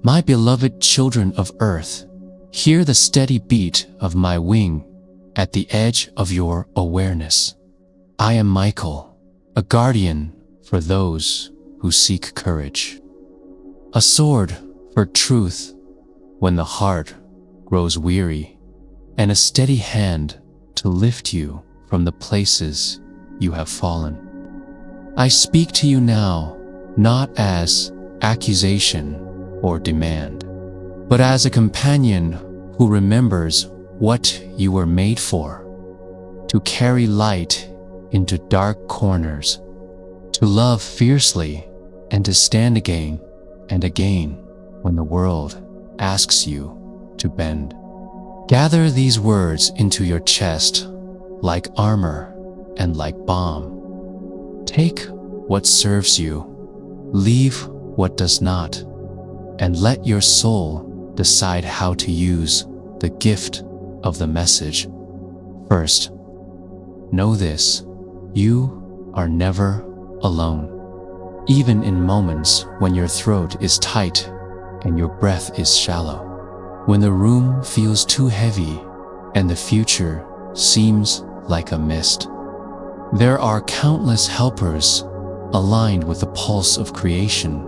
My beloved children of earth, hear the steady beat of my wing at the edge of your awareness. I am Michael, a guardian for those who seek courage. A sword for truth when the heart grows weary, and a steady hand to lift you from the places you have fallen. I speak to you now, not as accusation or demand, but as a companion who remembers what you were made for, to carry light into dark corners, to love fiercely, and to stand again and again when the world asks you to bend. Gather these words into your chest like armor and like balm. Take what serves you, leave what does not, and let your soul decide how to use the gift of the message. First, know this: you are never alone. Even in moments when your throat is tight and your breath is shallow, when the room feels too heavy and the future seems like a mist, there are countless helpers aligned with the pulse of creation,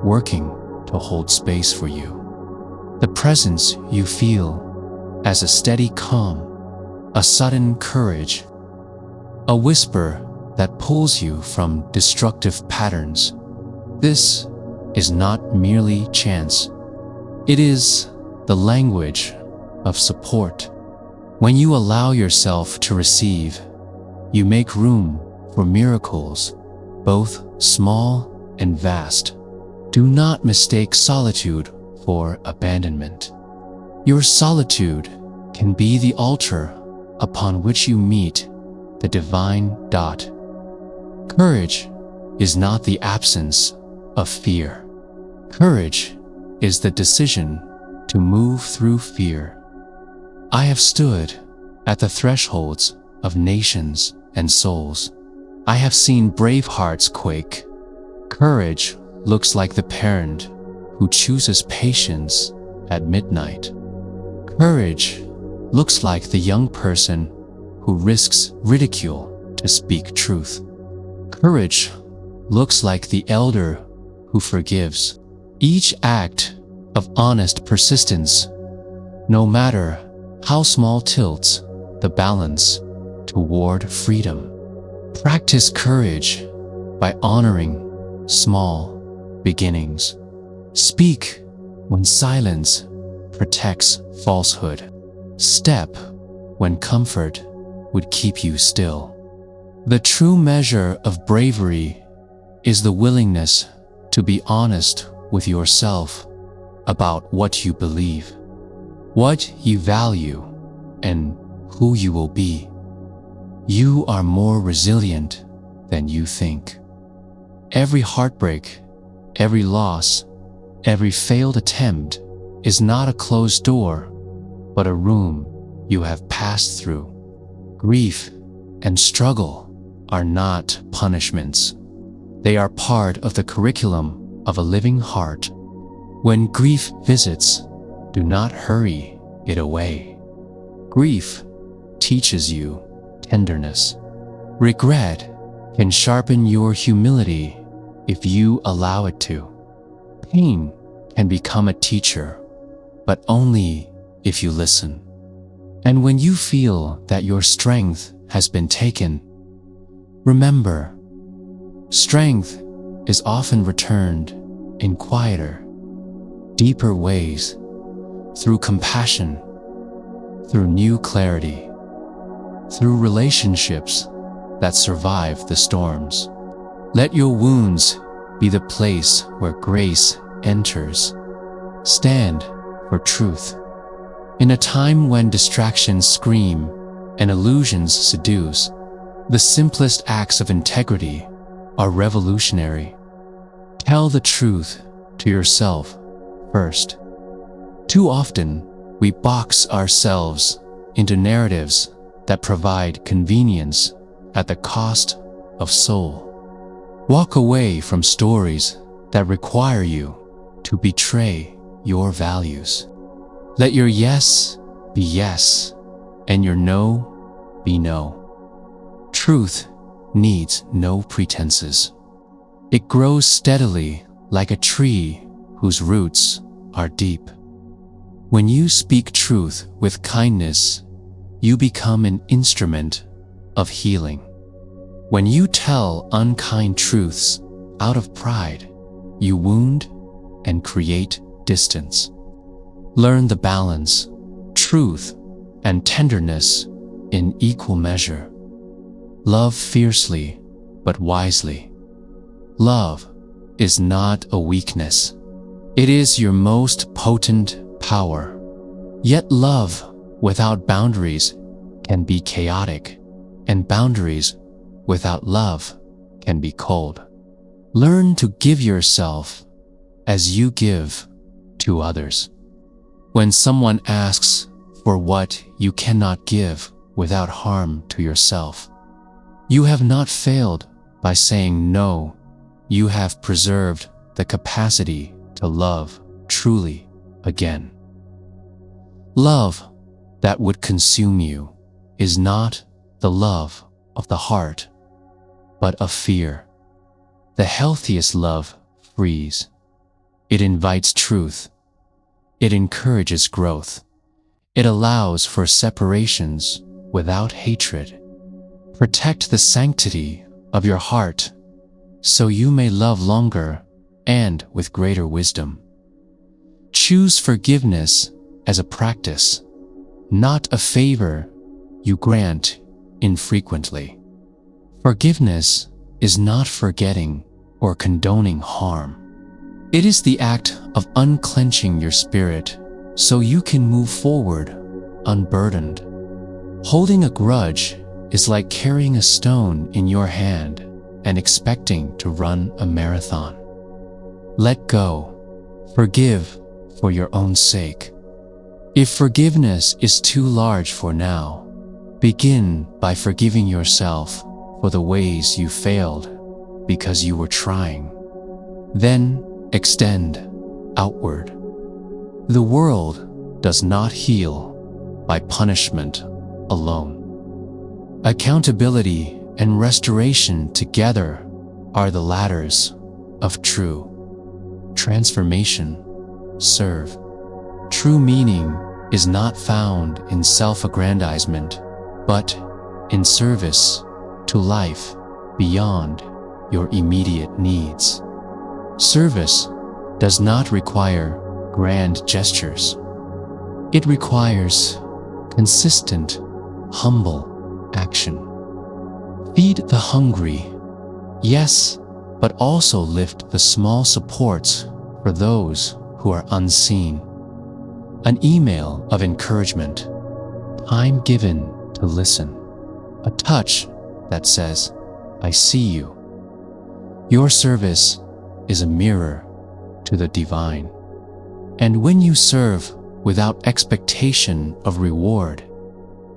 working to hold space for you. The presence you feel as a steady calm, a sudden courage, a whisper that pulls you from destructive patterns. This is not merely chance. It is the language of support. When you allow yourself to receive, you make room for miracles, both small and vast. Do not mistake solitude for abandonment. Your solitude can be the altar upon which you meet the divine dot. Courage is not the absence of fear. Courage is the decision to move through fear. I have stood at the thresholds of nations and souls. I have seen brave hearts quake. Courage looks like the parent who chooses patience at midnight. Courage looks like the young person who risks ridicule to speak truth. Courage looks like the elder who forgives. Each act of honest persistence, no matter how small, tilts the balance toward freedom. Practice courage by honoring small beginnings. Speak when silence protects falsehood. Step when comfort would keep you still. The true measure of bravery is the willingness to be honest with yourself about what you believe, what you value, and who you will be. You are more resilient than you think. Every heartbreak, every loss, every failed attempt is not a closed door, but a room you have passed through. Grief and struggle are not punishments. They are part of the curriculum of a living heart. When grief visits, do not hurry it away. Grief teaches you tenderness. Regret can sharpen your humility if you allow it to. Pain can become a teacher, but only if you listen. And when you feel that your strength has been taken, remember, strength is often returned in quieter, deeper ways, through compassion, through new clarity, through relationships that survive the storms. Let your wounds be the place where grace enters. Stand for truth. In a time when distractions scream and illusions seduce, the simplest acts of integrity are revolutionary. Tell the truth to yourself first. Too often, we box ourselves into narratives that provide convenience at the cost of soul. Walk away from stories that require you to betray your values. Let your yes be yes, and your no be no. Truth needs no pretenses. It grows steadily like a tree whose roots are deep. When you speak truth with kindness, you become an instrument of healing. When you tell unkind truths out of pride, you wound and create distance. Learn the balance, truth, and tenderness in equal measure. Love fiercely, but wisely. Love is not a weakness. It is your most potent power. Yet love without boundaries can be chaotic, and boundaries without love can be cold. Learn to give yourself as you give to others. When someone asks for what you cannot give without harm to yourself, you have not failed by saying no. You have preserved the capacity to love truly again. Love that would consume you is not the love of the heart, but of fear. The healthiest love frees. It invites truth. It encourages growth. It allows for separations without hatred. Protect the sanctity of your heart so you may love longer and with greater wisdom. Choose forgiveness as a practice, not a favor you grant infrequently. Forgiveness is not forgetting or condoning harm. It is the act of unclenching your spirit so you can move forward unburdened. Holding a grudge is like carrying a stone in your hand and expecting to run a marathon. Let go. Forgive for your own sake. If forgiveness is too large for now, begin by forgiving yourself for the ways you failed because you were trying. Then extend outward. The world does not heal by punishment alone. Accountability and restoration together are the ladders of true transformation. Serve. True meaning is not found in self-aggrandizement, but in service to life beyond your immediate needs. Service does not require grand gestures. It requires consistent, humble action. Feed the hungry, yes, but also lift the small supports for those who are unseen. An email of encouragement, time given to listen, a touch that says, "I see you." Your service is a mirror to the divine. And when you serve without expectation of reward,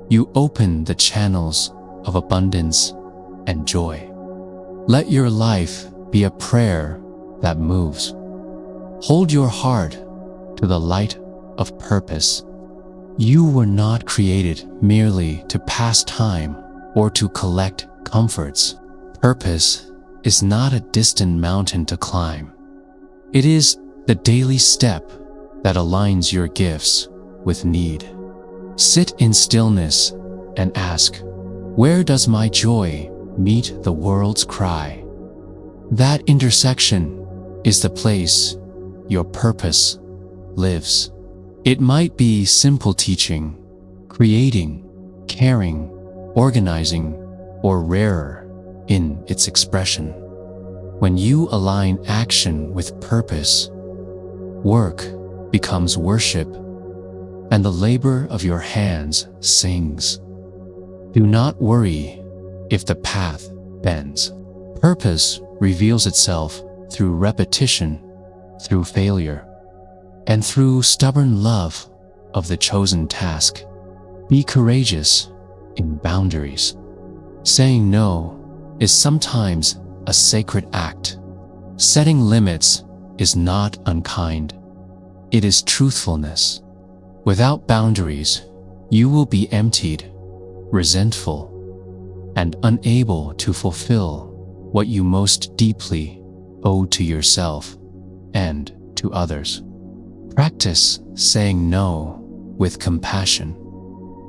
you open the channels of abundance and joy. Let your life be a prayer that moves. Hold your heart to the light of purpose. You were not created merely to pass time or to collect comforts. Purpose is not a distant mountain to climb. It is the daily step that aligns your gifts with need. Sit in stillness and ask, where does my joy meet the world's cry? That intersection is the place your purpose lives. It might be simple teaching, creating, caring, organizing, or rarer in its expression. When you align action with purpose, work becomes worship, and the labor of your hands sings. Do not worry if the path bends. Purpose reveals itself through repetition, through failure, and through stubborn love of the chosen task. Be courageous in boundaries. Saying no is sometimes a sacred act. Setting limits is not unkind. it is truthfulness. Without boundaries, you will be emptied, resentful, and unable to fulfill what you most deeply owe to yourself and to others. Practice saying no with compassion.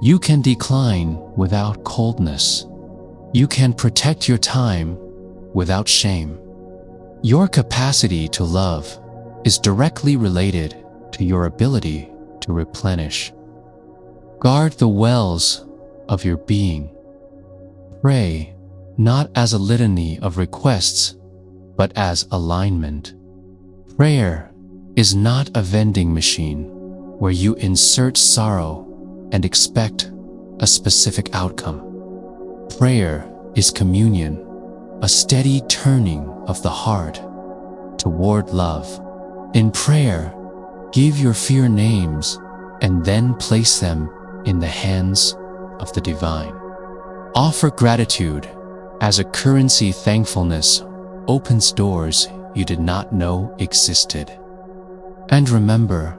You can decline without coldness. You can protect your time without shame. Your capacity to love is directly related to your ability to replenish. Guard the wells of your being. Pray not as a litany of requests, but as alignment. Prayer is not a vending machine where you insert sorrow and expect a specific outcome. Prayer is communion, a steady turning of the heart toward love. In prayer, give your fear names and then place them in the hands of the divine. Offer gratitude as a currency. Thankfulness opens doors you did not know existed. And remember,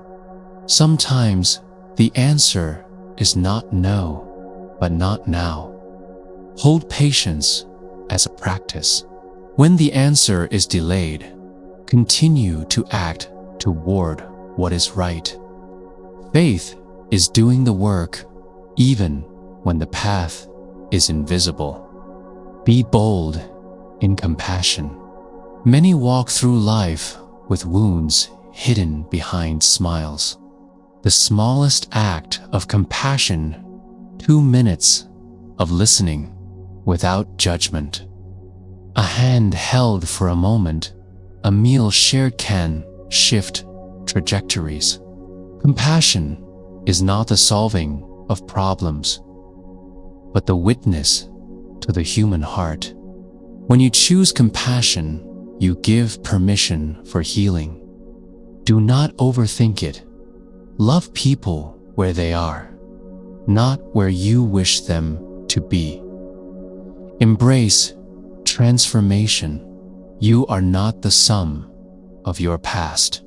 sometimes the answer is not no, but not now. Hold patience as a practice. When the answer is delayed, continue to act toward what is right. Faith is doing the work even when the path is invisible. Be bold in compassion. Many walk through life with wounds hidden behind smiles. The smallest act of compassion, 2 minutes of listening without judgment, a hand held for a moment, a meal shared can shift trajectories. Compassion is not the solving of problems, but the witness to the human heart. When you choose compassion, you give permission for healing. Do not overthink it. Love people where they are, not where you wish them to be. Embrace transformation. You are not the sum of your past.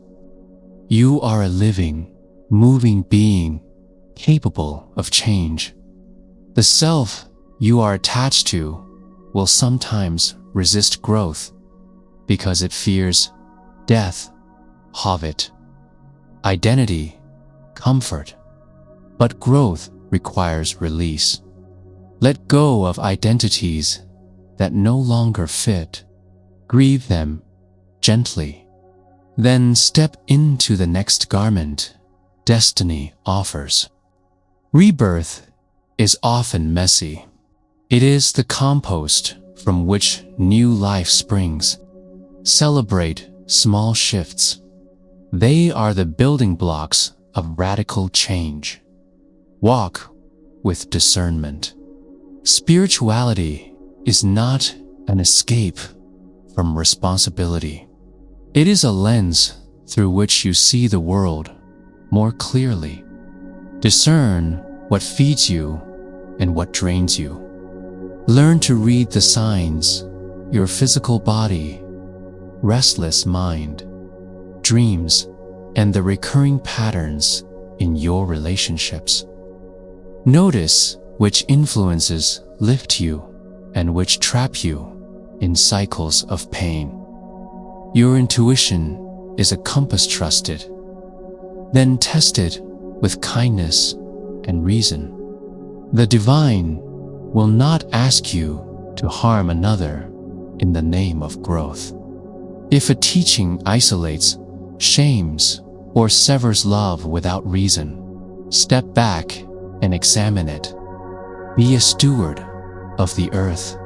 You are a living, moving being capable of change. The self you are attached to will sometimes resist growth because it fears death, habit, identity, comfort. But growth requires release. Let go of identities that no longer fit. Grieve them gently. Then step into the next garment destiny offers. Rebirth is often messy. It is the compost from which new life springs. Celebrate small shifts. They are the building blocks of radical change. Walk with discernment. Spirituality is not an escape from responsibility. It is a lens through which you see the world more clearly. Discern what feeds you and what drains you. Learn to read the signs: your physical body, restless mind, dreams, and the recurring patterns in your relationships. Notice which influences lift you and which trap you in cycles of pain. Your intuition is a compass. Trusted, then tested with kindness and reason. The divine will not ask you to harm another in the name of growth. If a teaching isolates, shames, or severs love without reason, step back and examine it. Be a steward of the earth.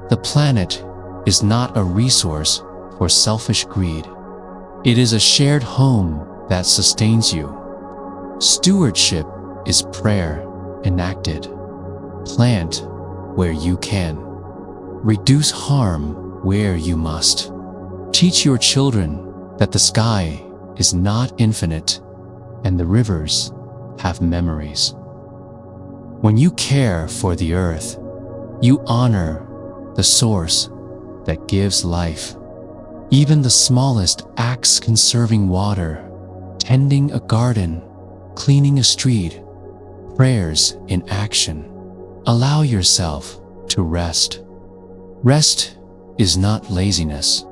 The planet is not a resource for selfish greed. It is a shared home that sustains you. Stewardship is prayer enacted. Plant where you can. Reduce harm where you must. Teach your children that the sky is not infinite and the rivers have memories. When you care for the earth, you honor the source that gives life. Even the smallest acts conserving water, tending a garden, cleaning a street, prayers in action. Allow yourself to rest. Rest is not laziness.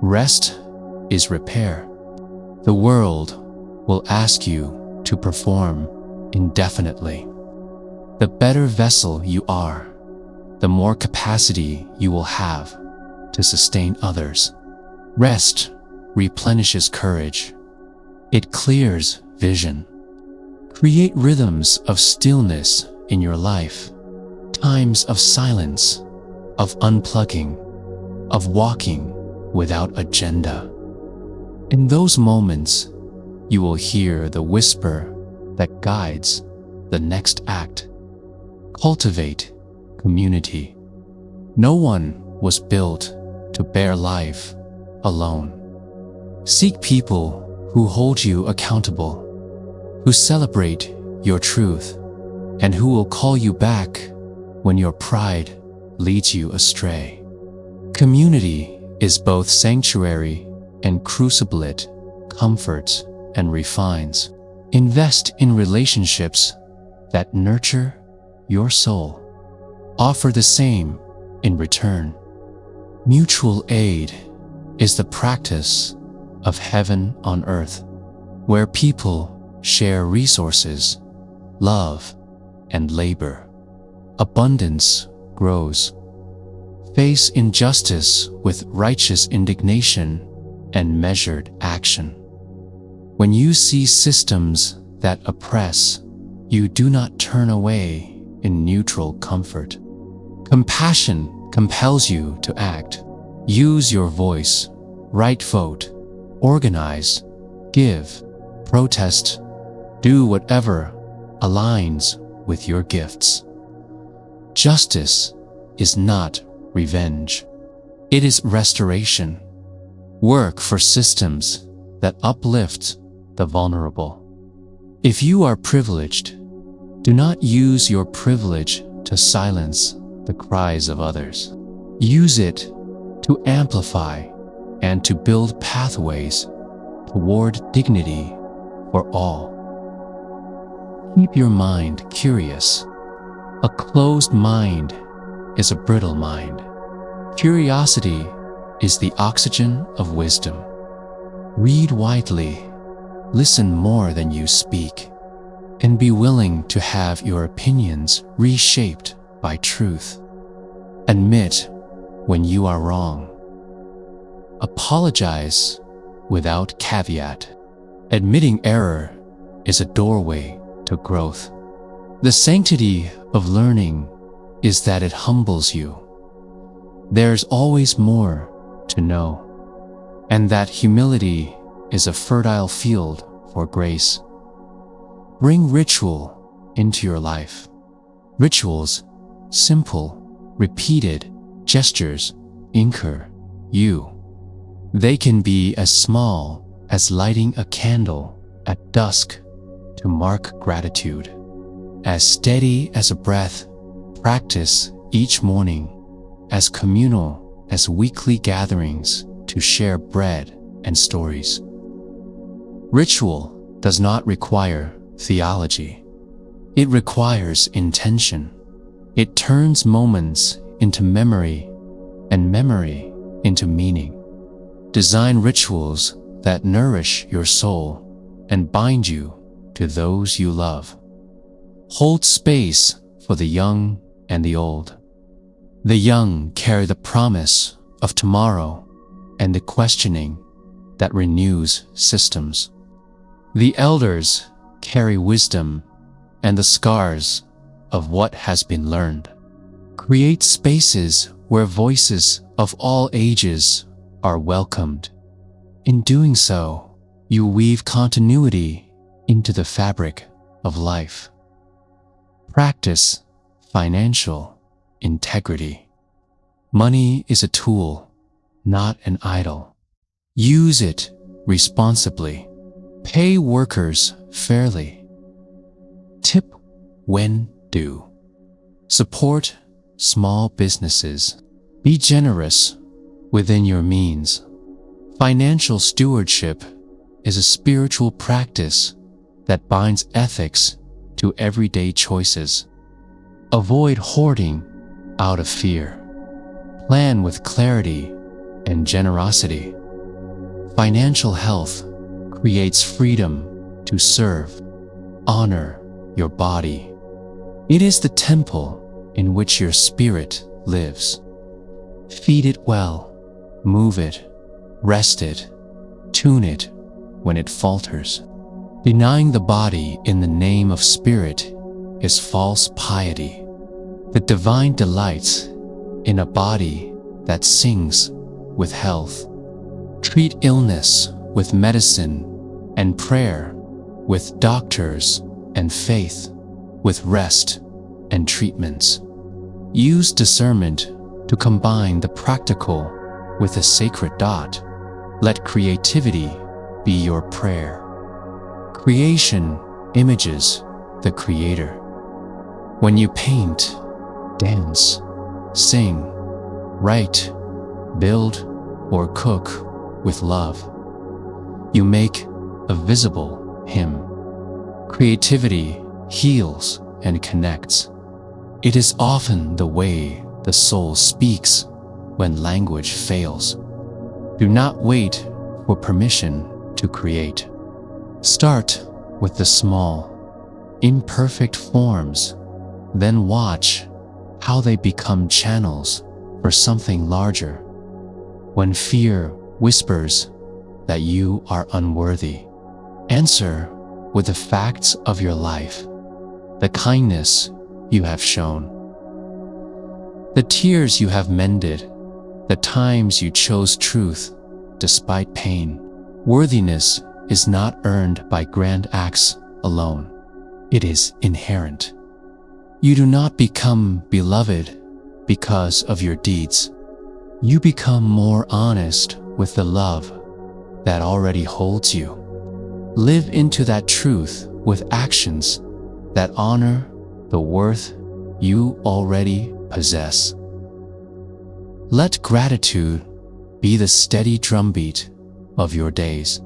Rest is repair. The world will ask you to perform indefinitely. The better vessel you are, the more capacity you will have to sustain others. Rest replenishes courage. It clears vision. Create rhythms of stillness in your life, times of silence, of unplugging, of walking without agenda. In those moments, you will hear the whisper that guides the next act. Cultivate community. No one was built to bear life alone. Seek people who hold you accountable, who celebrate your truth, and who will call you back when your pride leads you astray. Community is both sanctuary and crucible. It comforts and refines. Invest in relationships that nurture your soul. Offer the same in return. Mutual aid is the practice of heaven on earth, where people share resources, love, and labor. Abundance grows. Face injustice with righteous indignation and measured action. When you see systems that oppress, you do not turn away in neutral comfort. Compassion compels you to act. Use your voice, write, vote, organize, give, protest, do whatever aligns with your gifts. Justice is not revenge. It is restoration. Work for systems that uplift the vulnerable. If you are privileged, do not use your privilege to silence the cries of others. Use it to amplify and to build pathways toward dignity for all. Keep your mind curious. A closed mind is a brittle mind. Curiosity is the oxygen of wisdom. Read widely, listen more than you speak, and be willing to have your opinions reshaped by truth. Admit when you are wrong. Apologize without caveat. Admitting error is a doorway to growth. The sanctity of learning is that it humbles you. There's always more to know, and that humility is a fertile field for grace. Bring ritual into your life. Rituals, simple, repeated gestures, anchor you. They can be as small as lighting a candle at dusk to mark gratitude. As steady as a breath, practice each morning, as communal as weekly gatherings to share bread and stories. Ritual does not require theology. It requires intention. It turns moments into memory and memory into meaning. Design rituals that nourish your soul and bind you to those you love. Hold space for the young and the old. The young carry the promise of tomorrow and the questioning that renews systems. The elders carry wisdom and the scars of what has been learned. Create spaces where voices of all ages are welcomed. In doing so, you weave continuity into the fabric of life. Practice financial integrity. Money is a tool, not an idol. Use it responsibly. Pay workers fairly. Tip when due. Support small businesses. Be generous within your means. Financial stewardship is a spiritual practice that binds ethics to everyday choices. Avoid hoarding out of fear. Plan with clarity and generosity. Financial health creates freedom to serve. Honor your body. It is the temple in which your spirit lives. Feed it well, move it, rest it, tune it when it falters. Denying the body in the name of spirit is false piety. The divine delights in a body that sings with health. Treat illness with medicine and prayer, with doctors and faith, with rest and treatments. Use discernment to combine the practical with the sacred dot. Let creativity be your prayer. Creation images the Creator. When you paint, dance, sing, write, build, or cook with love, you make a visible hymn. Creativity heals and connects. It is often the way the soul speaks when language fails. Do not wait for permission to create. Start with the small, imperfect forms, then watch how they become channels for something larger. When fear whispers that you are unworthy, answer with the facts of your life, the kindness you have shown, the tears you have mended, the times you chose truth despite pain. Worthiness is not earned by grand acts alone. It is inherent. You do not become beloved because of your deeds. You become more honest with the love that already holds you. Live into that truth with actions that honor the worth you already possess. Let gratitude be the steady drumbeat of your days.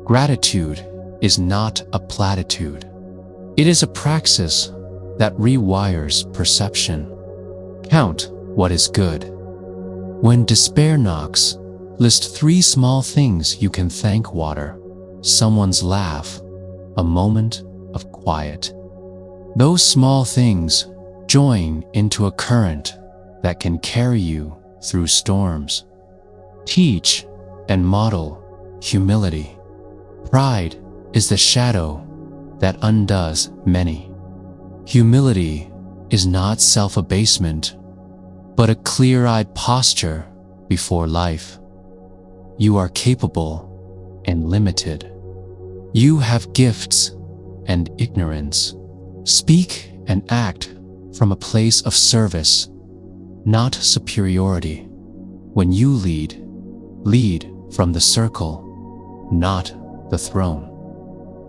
Gratitude is not a platitude. It is a praxis that rewires perception. Count what is good. When despair knocks, list 3 small things you can thank: water, someone's laugh, a moment of quiet. Those small things join into a current that can carry you through storms. Teach and model humility. Pride is the shadow that undoes many. Humility is not self-abasement, but a clear-eyed posture before life. You are capable and limited. You have gifts and ignorance. Speak and act from a place of service, not superiority. When you lead, lead from the circle, not the throne.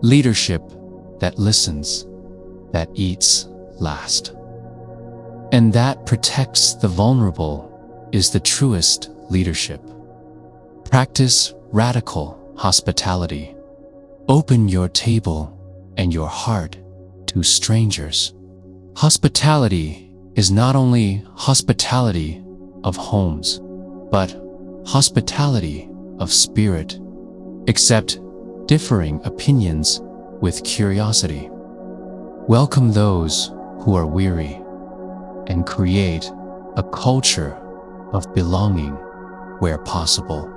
Leadership that listens, that eats last, and that protects the vulnerable is the truest leadership. Practice radical hospitality. Open your table and your heart to strangers. Hospitality is not only hospitality of homes, but hospitality of spirit. Accept differing opinions with curiosity. Welcome those who are weary and create a culture of belonging where possible.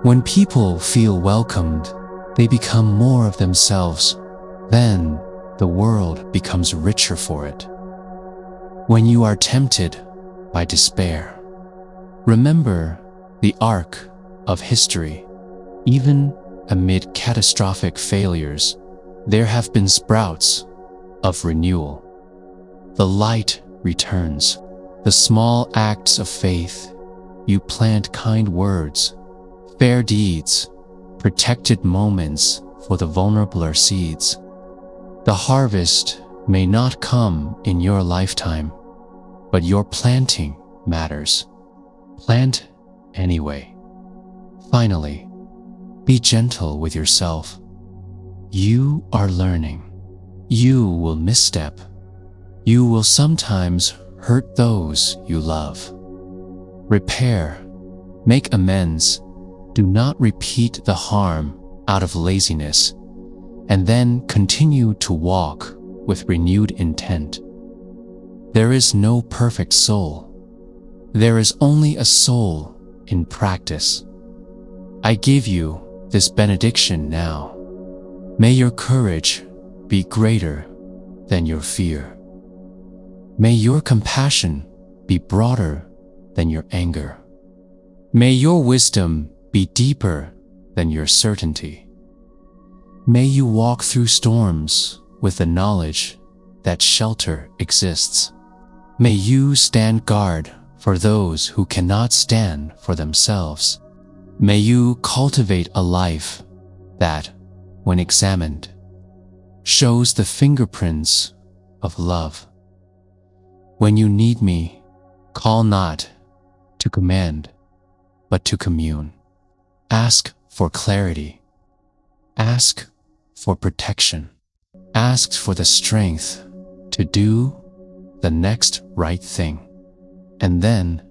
When people feel welcomed, they become more of themselves. Then the world becomes richer for it. When you are tempted by despair, remember the arc of history. Even amid catastrophic failures, there have been sprouts of renewal. The light returns. The small acts of faith. You plant kind words, fair deeds, protected moments for the vulnerabler seeds. The harvest may not come in your lifetime, but your planting matters. Plant anyway. Finally, Be gentle with yourself. You are learning. You will misstep. You will sometimes hurt those you love. Repair. Make amends. Do not repeat the harm out of laziness, and then continue to walk with renewed intent. There is no perfect soul. There is only a soul in practice. I give you this benediction now. May your courage be greater than your fear. May your compassion be broader than your anger. May your wisdom be deeper than your certainty. May you walk through storms with the knowledge that shelter exists. May you stand guard for those who cannot stand for themselves. May you cultivate a life that, when examined, shows the fingerprints of love. When you need me, call not to command, but to commune. Ask for clarity. Ask for protection. Ask for the strength to do the next right thing. And then,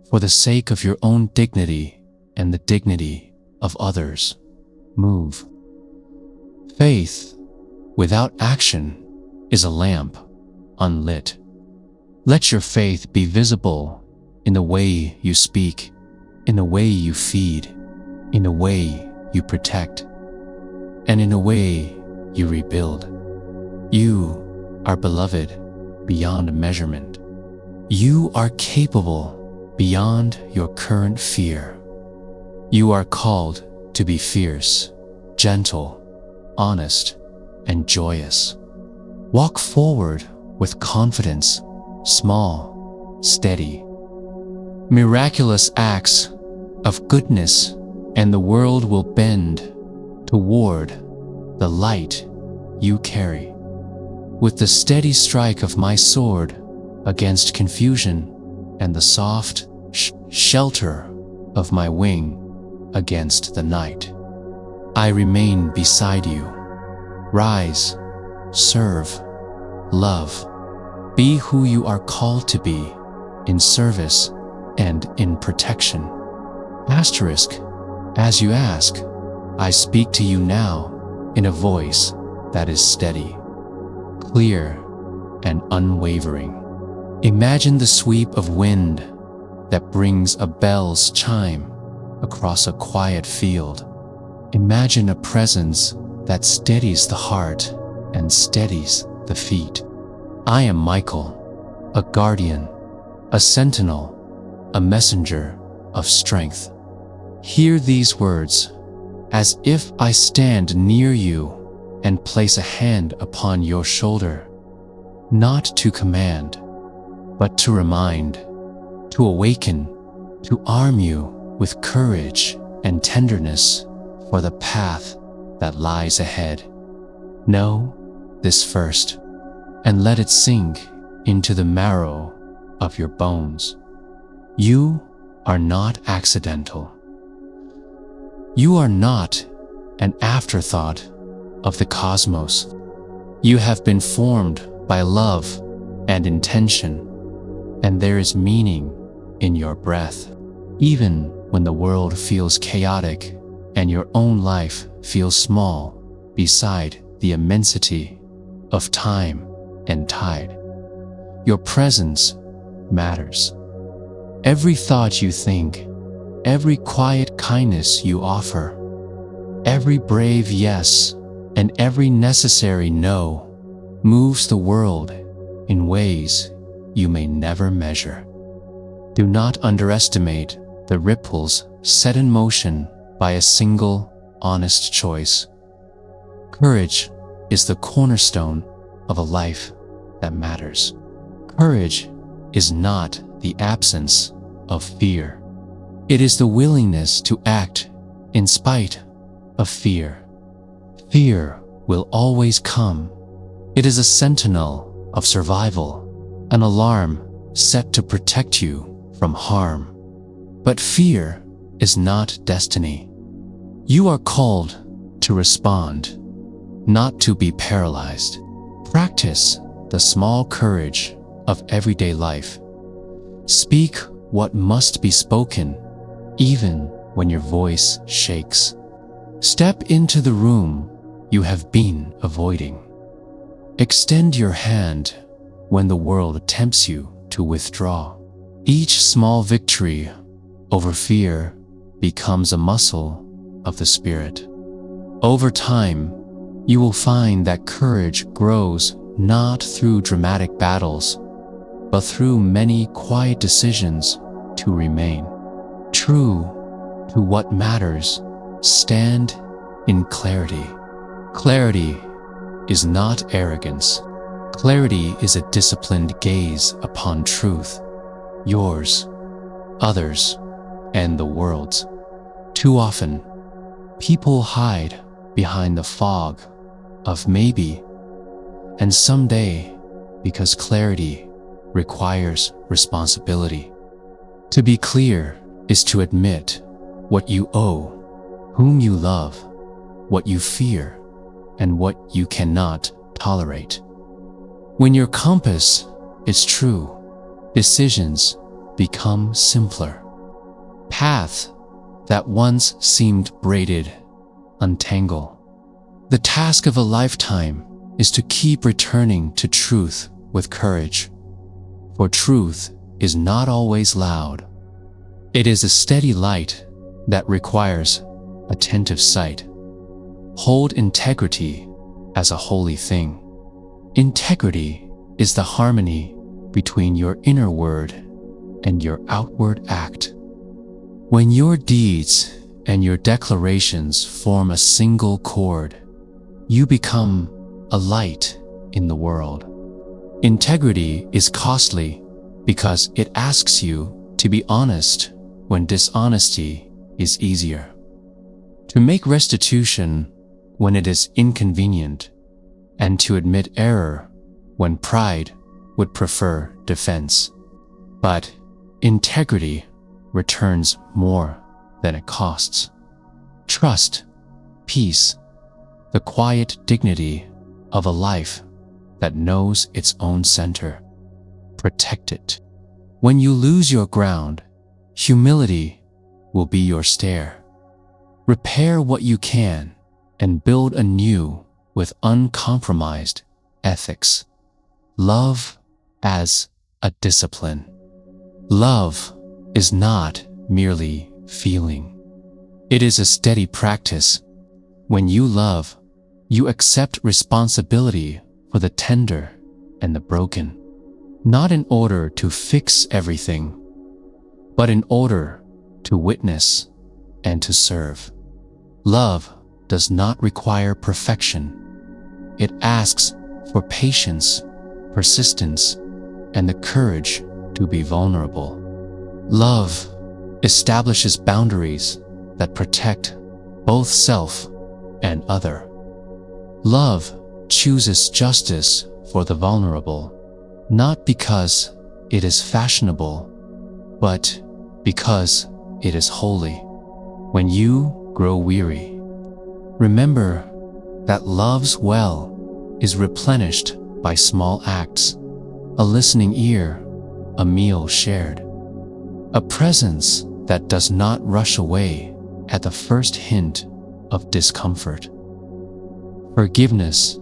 for the sake of your own dignity and the dignity of others, move. Faith without action is a lamp unlit. Let your faith be visible in the way you speak, in the way you feed, in the way you protect, and in the way you rebuild. You are beloved beyond measurement. You are capable beyond your current fear. You are called to be fierce, gentle, honest, and joyous. Walk forward with confidence, small, steady. Miraculous acts of goodness, and the world will bend toward the light you carry. With the steady strike of my sword against confusion and the soft shelter of my wing against the night, I remain beside you. Rise, serve, love. Be who you are called to be, in service and in protection. Asterisk, as you ask, I speak to you now in a voice that is steady, clear, and unwavering. Imagine the sweep of wind that brings a bell's chime across a quiet field. Imagine a presence that steadies the heart and steadies the feet. I am Michael, a guardian, a sentinel, a messenger of strength. Hear these words as if I stand near you and place a hand upon your shoulder, not to command, but to remind, to awaken, to arm you with courage and tenderness for the path that lies ahead. Know this first, and let it sink into the marrow of your bones. You are not accidental. You are not an afterthought of the cosmos. You have been formed by love and intention, and there is meaning in your breath. Even when the world feels chaotic and your own life feels small beside the immensity of time and tide, your presence matters. Every thought you think, every quiet kindness you offer, every brave yes and every necessary no moves the world in ways you may never measure. Do not underestimate the ripples set in motion by a single honest choice. Courage is the cornerstone of a life that matters. Courage is not the absence of fear. It is the willingness to act in spite of fear. Fear will always come. It is a sentinel of survival, an alarm set to protect you from harm. But fear is not destiny. You are called to respond, not to be paralyzed. Practice the small courage of everyday life. Speak what must be spoken, even when your voice shakes. Step into the room you have been avoiding. Extend your hand when the world tempts you to withdraw. Each small victory over fear becomes a muscle of the spirit. Over time, you will find that courage grows not through dramatic battles, but through many quiet decisions to remain true to what matters. Stand in clarity. Clarity is not arrogance. Clarity is a disciplined gaze upon truth, yours, others, and the world's. Too often, people hide behind the fog of maybe and someday because clarity requires responsibility. To be clear is to admit what you owe, whom you love, what you fear, and what you cannot tolerate. When your compass is true, decisions become simpler. Paths that once seemed braided untangle. The task of a lifetime is to keep returning to truth with courage, for truth is not always loud. It is a steady light that requires attentive sight. Hold integrity as a holy thing. Integrity is the harmony between your inner word and your outward act. When your deeds and your declarations form a single chord, you become a light in the world. Integrity is costly because it asks you to be honest when dishonesty is easier, to make restitution when it is inconvenient, and to admit error when pride would prefer defense. But integrity returns more than it costs. Trust, peace, the quiet dignity of a life that knows its own center. Protect it. When you lose your ground, humility will be your stair. Repair what you can and build anew with uncompromised ethics. Love as a discipline. Love is not merely feeling. It is a steady practice. When you love, you accept responsibility for the tender and the broken, not in order to fix everything, but in order to witness and to serve. Love does not require perfection. It asks for patience, persistence, and the courage to be vulnerable. Love establishes boundaries that protect both self and other. Love chooses justice for the vulnerable, not because it is fashionable, but because it is holy. When you grow weary, remember that love's well is replenished by small acts, a listening ear, a meal shared, a presence that does not rush away at the first hint of discomfort. Forgiveness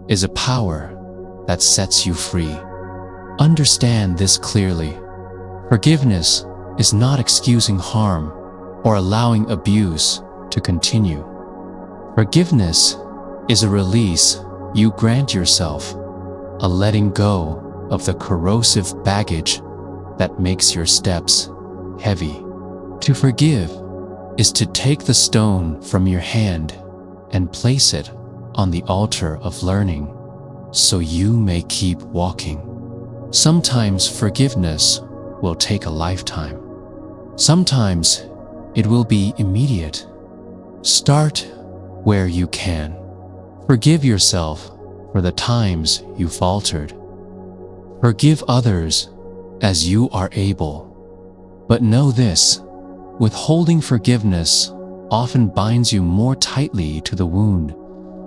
is a power that sets you free. Understand this clearly. Forgiveness is not excusing harm or allowing abuse to continue. Forgiveness is a release you grant yourself, a letting go of the corrosive baggage that makes your steps heavy. To forgive is to take the stone from your hand and place it on the altar of learning so you may keep walking. Sometimes forgiveness will take a lifetime. Sometimes it will be immediate. Start where you can. Forgive yourself for the times you faltered. Forgive others as you are able. But know this, withholding forgiveness often binds you more tightly to the wound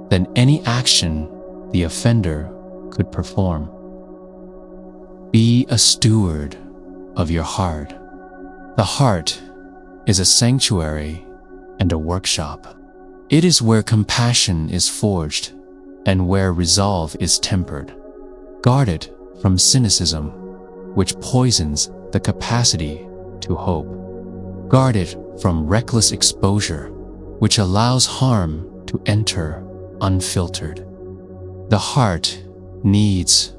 than any action the offender could perform. Be a steward of your heart. The heart is a sanctuary and a workshop. It is where compassion is forged and where resolve is tempered. Guard it from cynicism, which poisons the capacity to hope. Guard it from reckless exposure, which allows harm to enter unfiltered. The heart needs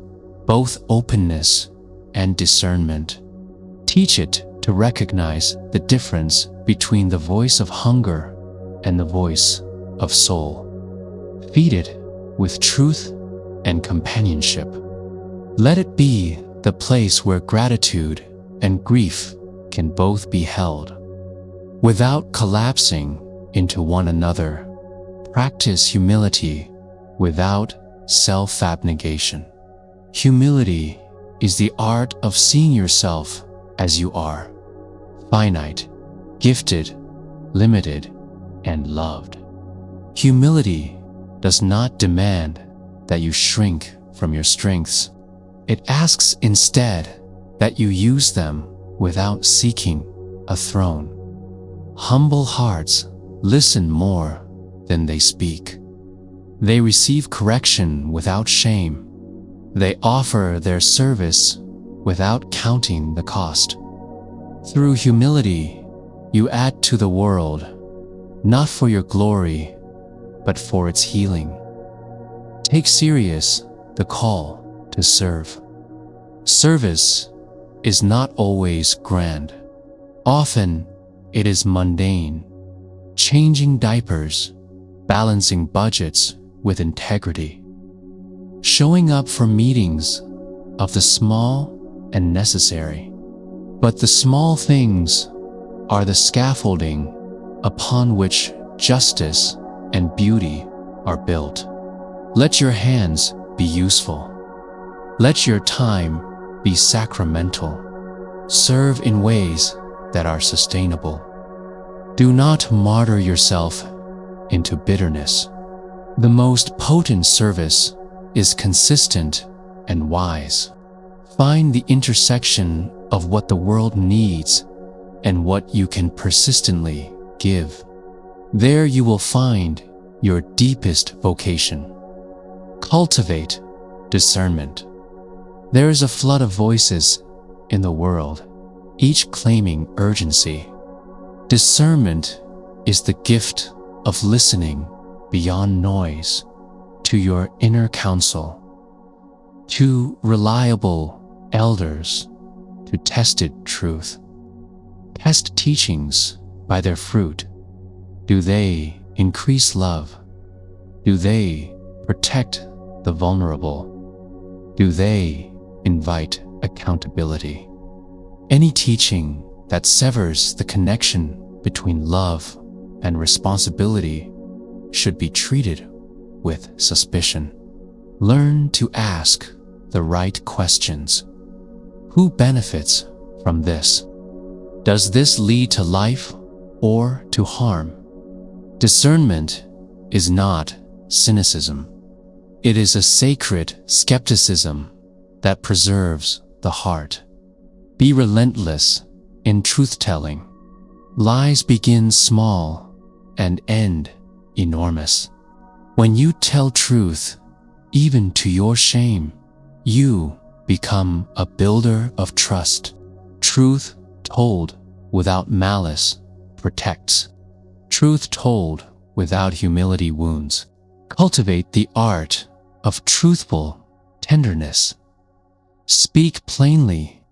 both openness and discernment. Teach it to recognize the difference between the voice of hunger and the voice of soul. Feed it with truth and companionship. Let it be the place where gratitude and grief can both be held. Without collapsing into one another, practice humility without self-abnegation. Humility is the art of seeing yourself as you are, finite, gifted, limited, and loved. Humility does not demand that you shrink from your strengths. It asks instead that you use them without seeking a throne. Humble hearts listen more than they speak. They receive correction without shame. They offer their service without counting the cost. Through humility, you add to the world, not for your glory, but for its healing. Take serious the call to serve. Service is not always grand. Often, it is mundane, changing diapers, balancing budgets with integrity, showing up for meetings of the small and necessary. But the small things are the scaffolding upon which justice and beauty are built. Let your hands be useful. Let your time be sacramental. Serve in ways that are sustainable. Do not martyr yourself into bitterness. The most potent service is consistent and wise. Find the intersection of what the world needs and what you can persistently give. There you will find your deepest vocation. Cultivate discernment. There is a flood of voices in the world, each claiming urgency. Discernment is the gift of listening beyond noise to your inner counsel, to reliable elders, to tested truth. Test teachings by their fruit. Do they increase love? Do they protect the vulnerable? Do they invite accountability? Any teaching that severs the connection between love and responsibility should be treated with suspicion. Learn to ask the right questions. Who benefits from this? Does this lead to life or to harm? Discernment is not cynicism. It is a sacred skepticism that preserves the heart. Be relentless in truth-telling. Lies begin small and end enormous. When you tell truth, even to your shame, you become a builder of trust. Truth told without malice protects. Truth told without humility wounds. Cultivate the art of truthful tenderness. Speak plainly,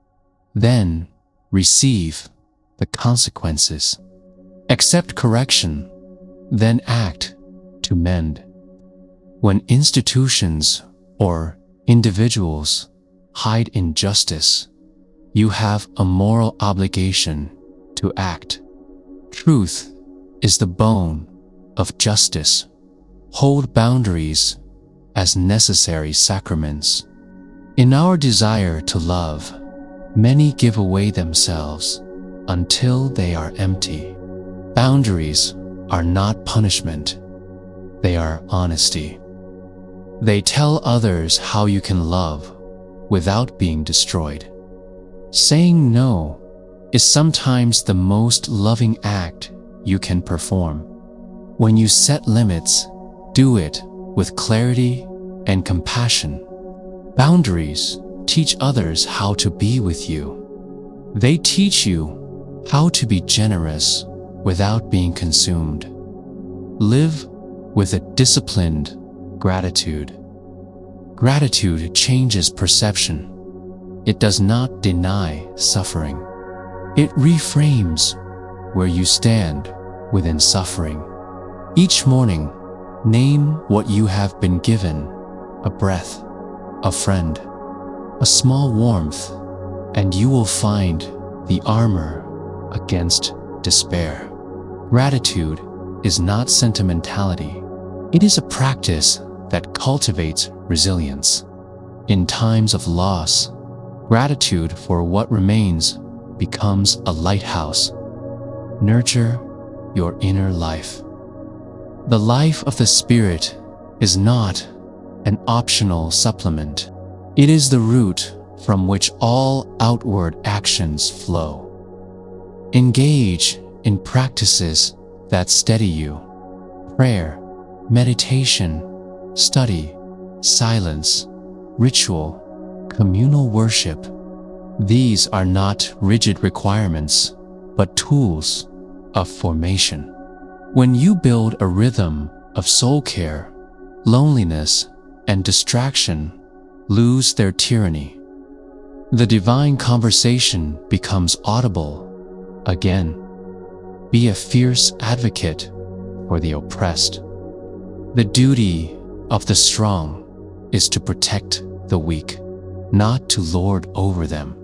then receive the consequences. Accept correction, then act to mend. When institutions or individuals hide injustice, you have a moral obligation to act. Truth is the bone of justice. Hold boundaries as necessary sacraments. In our desire to love, many give away themselves until they are empty. Boundaries are not punishment, they are honesty. They tell others how you can love without being destroyed. Saying no is sometimes the most loving act you can perform. When you set limits, do it with clarity and compassion. Boundaries teach others how to be with you. They teach you how to be generous without being consumed. Live with a disciplined gratitude. Gratitude changes perception. It does not deny suffering. It reframes where you stand within suffering. Each morning, name what you have been given: a breath, a friend, a small warmth, and you will find the armor against despair. Gratitude is not sentimentality. It is a practice that cultivates resilience. In times of loss, gratitude for what remains becomes a lighthouse. Nurture your inner life. The life of the spirit is not an optional supplement. It is the root from which all outward actions flow. Engage in practices that steady you. Prayer, meditation, study, silence, ritual, communal worship. These are not rigid requirements, but tools of formation. When you build a rhythm of soul care, loneliness and distraction lose their tyranny. The divine conversation becomes audible again. Be a fierce advocate for the oppressed. The duty of the strong is to protect the weak, not to lord over them.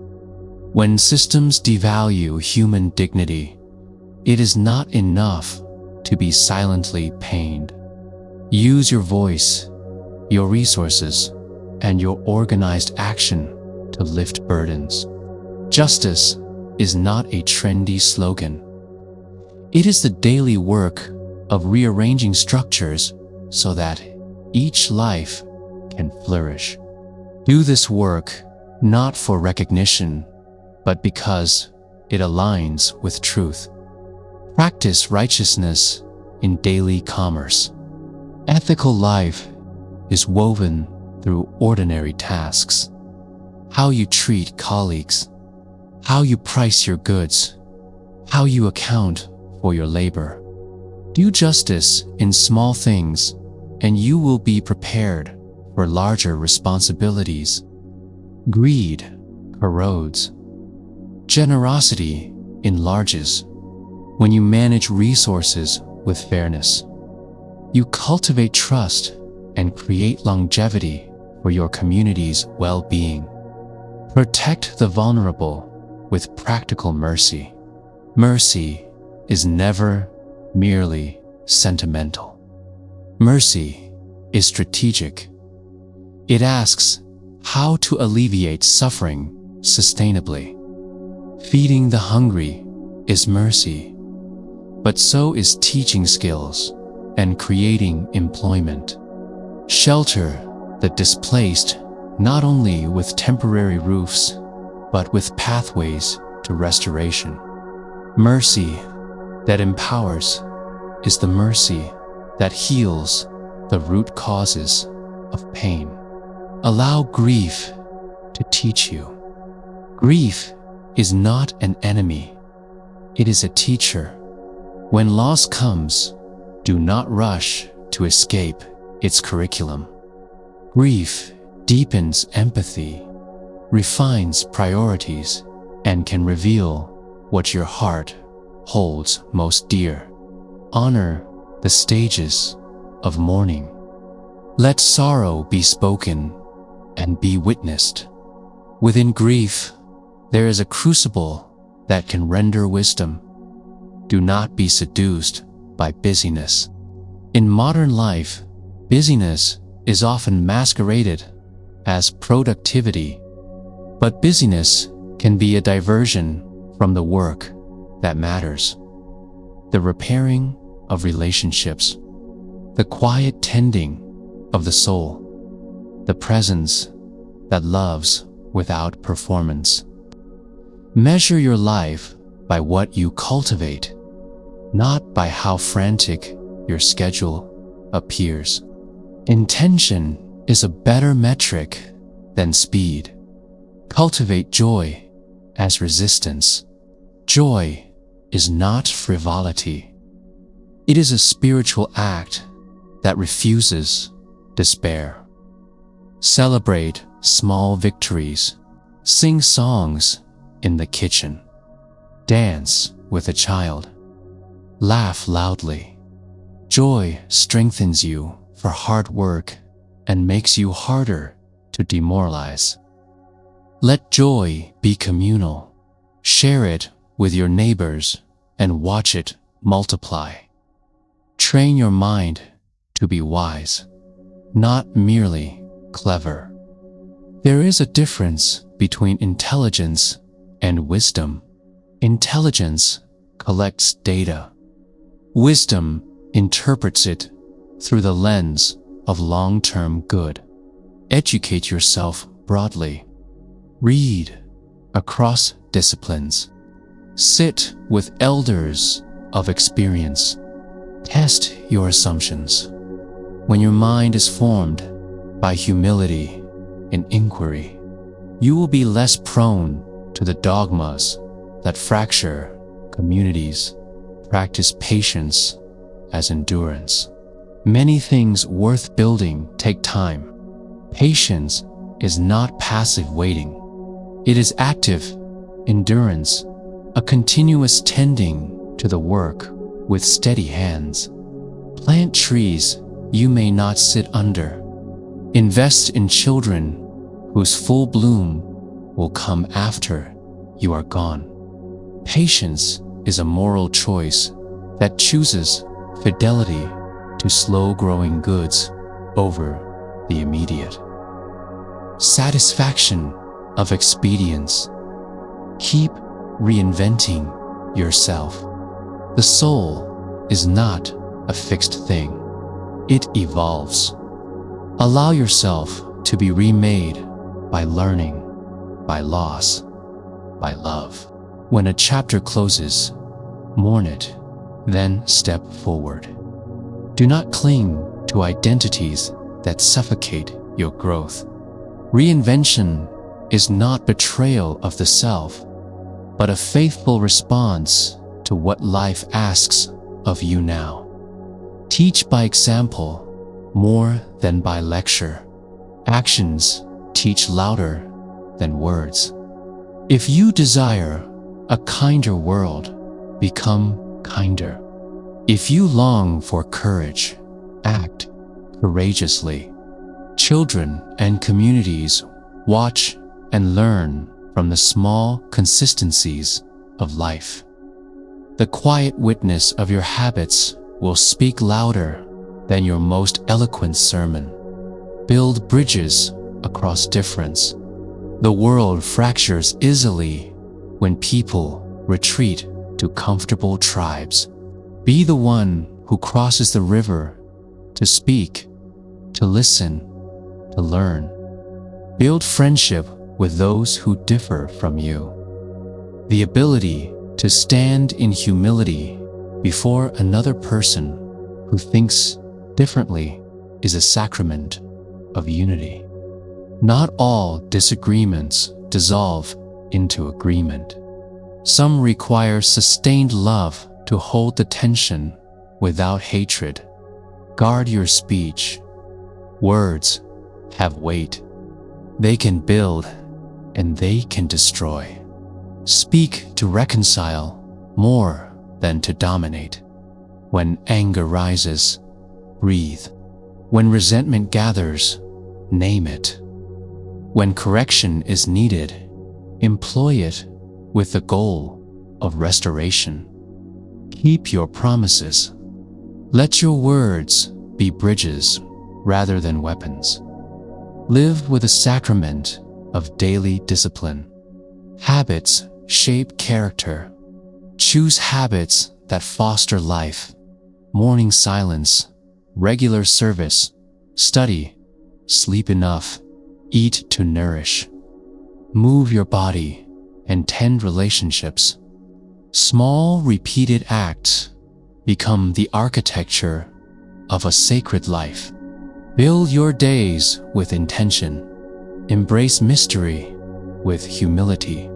When systems devalue human dignity, it is not enough to be silently pained. Use your voice, your resources, and your organized action to lift burdens. Justice is not a trendy slogan. It is the daily work of rearranging structures so that each life can flourish. Do this work not for recognition, but because it aligns with truth. Practice righteousness in daily commerce. Ethical life is woven through ordinary tasks. How you treat colleagues, how you price your goods, how you account for your labor. Do justice in small things, and you will be prepared for larger responsibilities. Greed corrodes. Generosity enlarges. When you manage resources with fairness, you cultivate trust and create longevity for your community's well-being. Protect the vulnerable with practical mercy. Mercy is never merely sentimental. Mercy is strategic. It asks how to alleviate suffering sustainably. Feeding the hungry is mercy, but so is teaching skills and creating employment. Shelter the displaced not only with temporary roofs, but with pathways to restoration. Mercy that empowers is the mercy that heals the root causes of pain. Allow grief to teach you. Grief is not an enemy, it is a teacher. When loss comes, do not rush to escape its curriculum. Grief deepens empathy, refines priorities, and can reveal what your heart holds most dear. Honor the stages of mourning. Let sorrow be spoken and be witnessed. Within grief, there is a crucible that can render wisdom. Do not be seduced by busyness. In modern life, busyness is often masqueraded as productivity, but busyness can be a diversion from the work that matters. The repairing of relationships, the quiet tending of the soul, the presence that loves without performance. Measure your life by what you cultivate, not by how frantic your schedule appears. Intention is a better metric than speed. Cultivate joy as resistance. Joy is not frivolity. It is a spiritual act that refuses despair. Celebrate small victories. Sing songs in the kitchen. Dance with a child. Laugh loudly. Joy strengthens you for hard work and makes you harder to demoralize. Let joy be communal. Share it with your neighbors and watch it multiply. Train your mind to be wise, not merely clever. There is a difference between intelligence and wisdom. Intelligence collects data. Wisdom interprets it through the lens of long-term good. Educate yourself broadly. Read across disciplines. Sit with elders of experience. Test your assumptions. When your mind is formed by humility and inquiry, you will be less prone to the dogmas that fracture communities. Practice patience as endurance. Many things worth building take time. Patience is not passive waiting. It is active endurance, a continuous tending to the work with steady hands. Plant trees you may not sit under. Invest in children whose full bloom will come after you are gone. Patience is a moral choice that chooses fidelity to slow-growing goods over the immediate. Satisfaction of expedience. Keep reinventing yourself. The soul is not a fixed thing. It evolves. Allow yourself to be remade by learning, by loss, by love. When a chapter closes, mourn it, then step forward. Do not cling to identities that suffocate your growth. Reinvention is not betrayal of the self, but a faithful response to what life asks of you now. Teach by example more than by lecture. Actions teach louder than words. If you desire a kinder world, become kinder. If you long for courage, act courageously. Children and communities watch and learn from the small consistencies of life. The quiet witness of your habits will speak louder than your most eloquent sermon. Build bridges across difference. The world fractures easily when people retreat to comfortable tribes. Be the one who crosses the river to speak, to listen, to learn. Build friendship with those who differ from you. The ability to stand in humility before another person who thinks differently is a sacrament of unity. Not all disagreements dissolve into agreement. Some require sustained love to hold the tension without hatred. Guard your speech. Words have weight. They can build and they can destroy. Speak to reconcile more than to dominate. When anger rises, breathe. When resentment gathers, name it. When correction is needed, employ it with the goal of restoration. Keep your promises. Let your words be bridges rather than weapons. Live with the sacrament of daily discipline. Habits shape character. Choose habits that foster life, morning silence, regular service, study, sleep enough, eat to nourish. Move your body and tend relationships. Small repeated acts become the architecture of a sacred life. Build your days with intention. Embrace mystery with humility.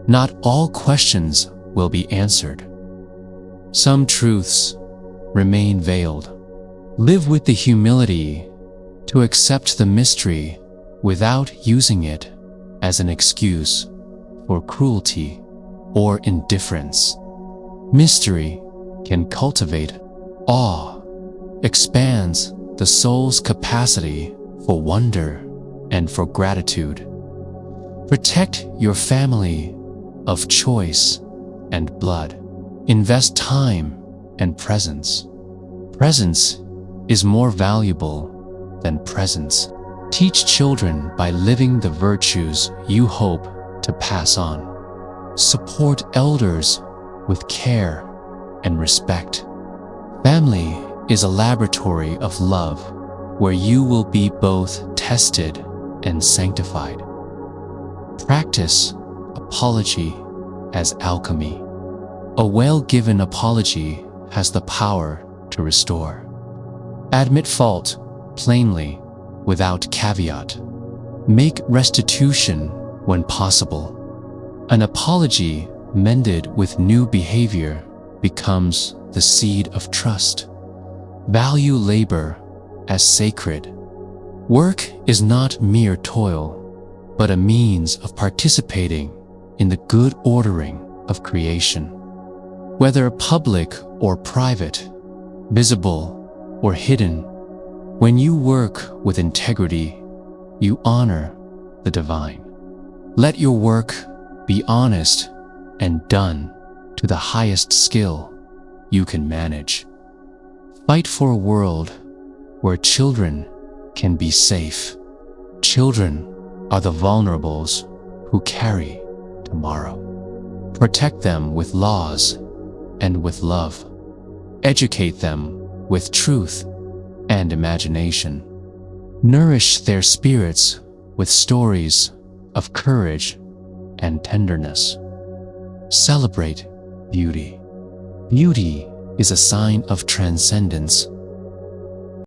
Not all questions will be answered. Some truths remain veiled. Live with the humility to accept the mystery without using it as an excuse for cruelty or indifference. Mystery can cultivate awe, expands the soul's capacity for wonder and for gratitude. Protect your family of choice and blood. Invest time and presence. Presence is more valuable than presence. Teach children by living the virtues you hope to pass on. Support elders with care and respect. Family is a laboratory of love where you will be both tested and sanctified. Practice apology as alchemy. A well-given apology has the power to restore. Admit fault plainly, without caveat. Make restitution when possible. An apology mended with new behavior becomes the seed of trust. Value labor as sacred. Work is not mere toil, but a means of participating in the good ordering of creation. Whether public or private, visible or hidden, when you work with integrity, you honor the divine. Let your work be honest and done to the highest skill you can manage. Fight for a world where children can be safe. Children are the vulnerables who carry tomorrow. Protect them with laws and with love. Educate them with truth and imagination. Nourish their spirits with stories of courage and tenderness. Celebrate beauty. Beauty is a sign of transcendence.